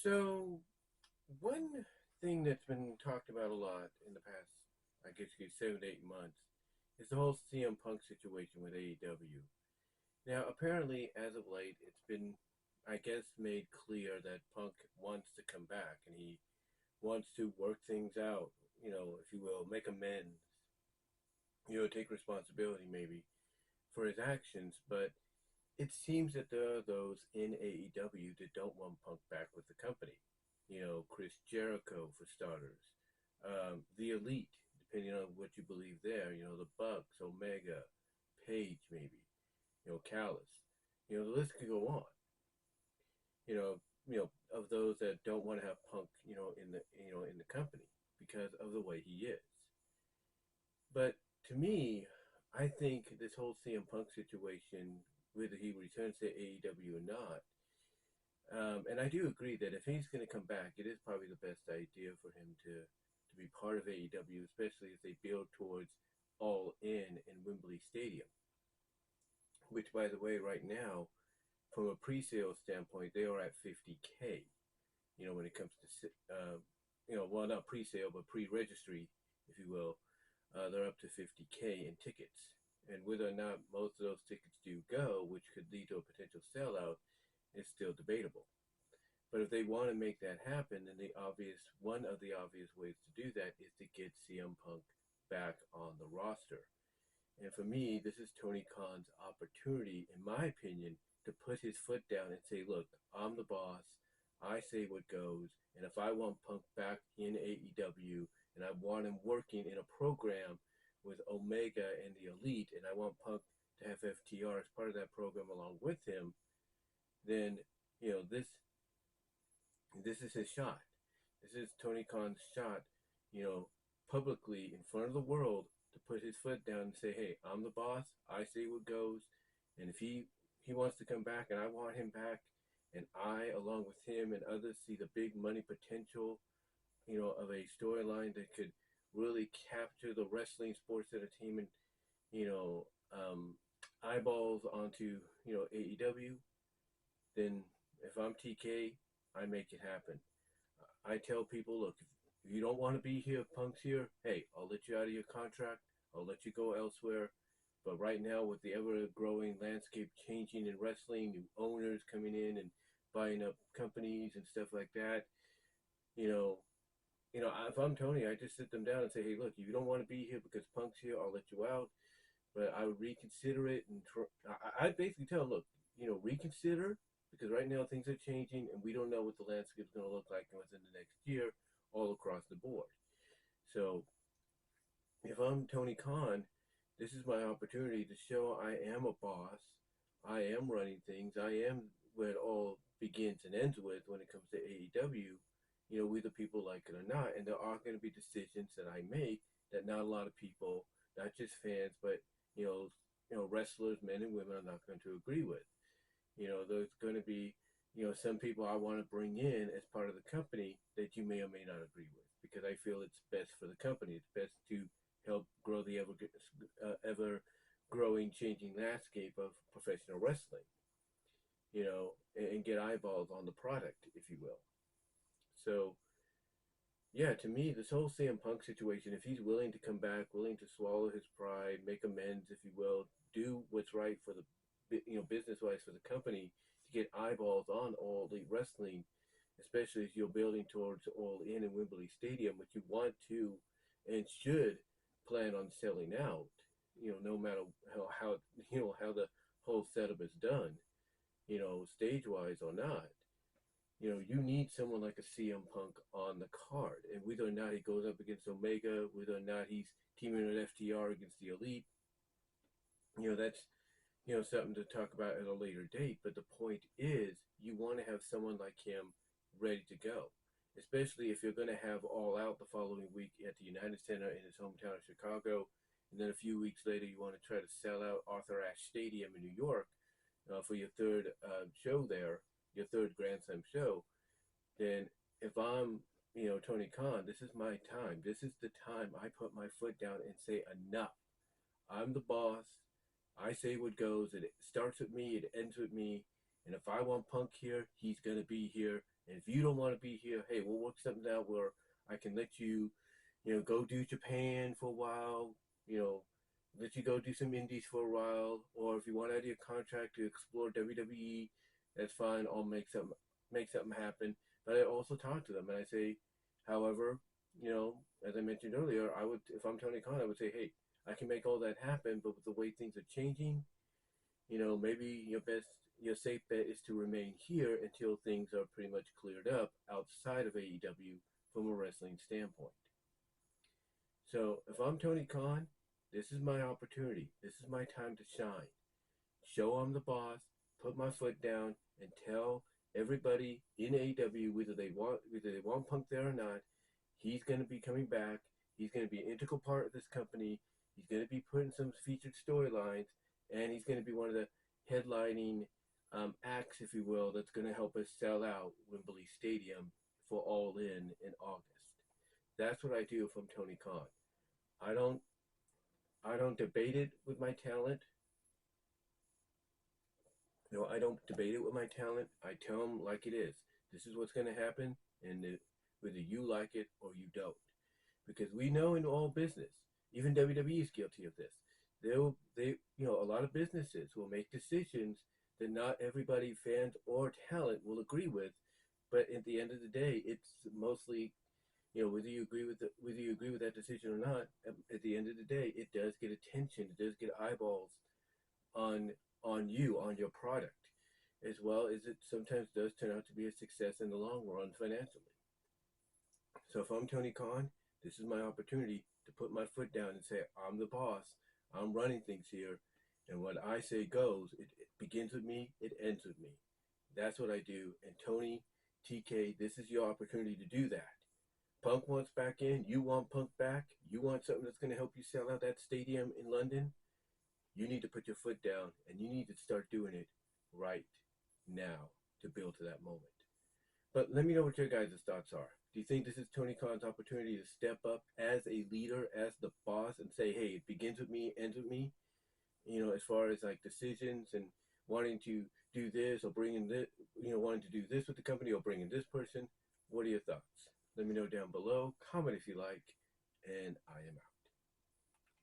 So, one thing that's been talked about a lot in the past, I guess you could say 7 to 8 months, is the whole CM Punk situation with AEW. Now, apparently, as of late, it's been, I guess, made clear that Punk wants to come back and he wants to work things out, if you will, make amends, take responsibility maybe for his actions. But it seems that there are those in AEW that don't want Punk back with the company. Chris Jericho for starters, the Elite, depending on what you believe there. The Bucks, Omega, Page, maybe. Callis. The list could go on. You know, of those that don't want to have Punk, in the company because of the way he is. But to me, I think this whole CM Punk situation, whether he returns to AEW or not, and I do agree that if he's going to come back, it is probably the best idea for him to be part of AEW, especially as they build towards All in Wembley Stadium. Which, by the way, right now, from a pre-sale standpoint, they are at 50K. When it comes to, well, not pre-sale, but pre-registry, if you will, they're up to 50K in tickets. And whether or not most of those tickets do go, which could lead to a potential sellout, is still debatable. But if they want to make that happen, then one of the obvious ways to do that is to get CM Punk back on the roster. And for me, this is Tony Khan's opportunity, in my opinion, to put his foot down and say, look, I'm the boss. I say what goes. And if I want Punk back in AEW and I want him working in a program with Omega and the Elite, and I want Punk to have FTR as part of that program along with him, then, this is his shot. This is Tony Khan's shot, publicly in front of the world to put his foot down and say, hey, I'm the boss. I say what goes. And if he wants to come back and I want him back, and I, along with him and others, see the big money potential, of a storyline that could really capture the wrestling sports entertainment, you know, eyeballs onto, AEW, then if I'm TK, I make it happen. I tell people, look, if you don't want to be here, Punk's here, hey, I'll let you out of your contract. I'll let you go elsewhere. But right now, with the ever-growing landscape changing in wrestling, new owners coming in and buying up companies and stuff like that, you know, if I'm Tony, I just sit them down and say, hey, look, if you don't want to be here because Punk's here, I'll let you out. But I would reconsider it. And I basically tell them, look, reconsider, because right now things are changing and we don't know what the landscape is going to look like within the next year all across the board. So if I'm Tony Khan, this is my opportunity to show I am a boss. I am running things. I am where it all begins and ends with when it comes to AEW. Whether people like it or not. And there are going to be decisions that I make that not a lot of people, not just fans, but, wrestlers, men and women are not going to agree with. There's going to be, some people I want to bring in as part of the company that you may or may not agree with, because I feel it's best for the company. It's best to help grow the ever growing, changing landscape of professional wrestling, and get eyeballs on the product, if you will. So, yeah, to me, this whole CM Punk situation, if he's willing to come back, willing to swallow his pride, make amends, if you will, do what's right for the, business-wise for the company to get eyeballs on All Elite Wrestling, especially as you're building towards All In Wembley Stadium, which you want to and should plan on selling out, no matter how the whole setup is done, stage-wise or not. You need someone like a CM Punk on the card. And whether or not he goes up against Omega, whether or not he's teaming with FTR against the Elite, that's, something to talk about at a later date. But the point is, you want to have someone like him ready to go, especially if you're going to have All Out the following week at the United Center in his hometown of Chicago. And then a few weeks later, you want to try to sell out Arthur Ashe Stadium in New York for your third show there, your third Grand Slam show. Then if I'm, Tony Khan, this is my time. This is the time I put my foot down and say enough. I'm the boss. I say what goes. It starts with me. It ends with me. And if I want Punk here, he's going to be here. And if you don't want to be here, hey, we'll work something out where I can let you, go do Japan for a while, you know, let you go do some indies for a while. Or if you want out of your contract to explore WWE, that's fine. I'll make something happen. But I also talk to them and I say, however, as I mentioned earlier, I would, if I'm Tony Khan, I would say, hey, I can make all that happen, but with the way things are changing, maybe your safe bet is to remain here until things are pretty much cleared up outside of AEW from a wrestling standpoint. So if I'm Tony Khan, this is my opportunity. This is my time to shine. Show I'm the boss, put my foot down, and tell everybody in AEW whether they want Punk there or not, he's going to be coming back. He's going to be an integral part of this company. He's going to be putting some featured storylines, and he's going to be one of the headlining acts, if you will, that's going to help us sell out Wembley Stadium for All In August. That's what I do if I'm Tony Khan. I don't I don't debate it with my talent. No, I don't debate it with my talent. I tell them like it is. This is what's going to happen, and whether you like it or you don't, because we know in all business, even WWE is guilty of this. A lot of businesses will make decisions that not everybody, fans or talent, will agree with, but at the end of the day, it's mostly, whether you agree with that decision or not. At the end of the day, it does get attention. It does get eyeballs on on your product, as well as it sometimes does turn out to be a success in the long run financially. So if I'm Tony Khan, this is my opportunity to put my foot down and say, I'm the boss. I'm running things here. And what I say goes. It begins with me. It ends with me. That's what I do. And Tony, TK, this is your opportunity to do that. Punk wants back in. You want Punk back. You want something that's going to help you sell out that stadium in London. You need to put your foot down, and you need to start doing it right now to build to that moment. But let me know what your guys' thoughts are. Do you think this is Tony Khan's opportunity to step up as a leader, as the boss, and say, hey, it begins with me, ends with me? As far as like decisions and wanting to do this or bringing this, wanting to do this with the company or bringing this person. What are your thoughts? Let me know down below. Comment if you like, and I am out.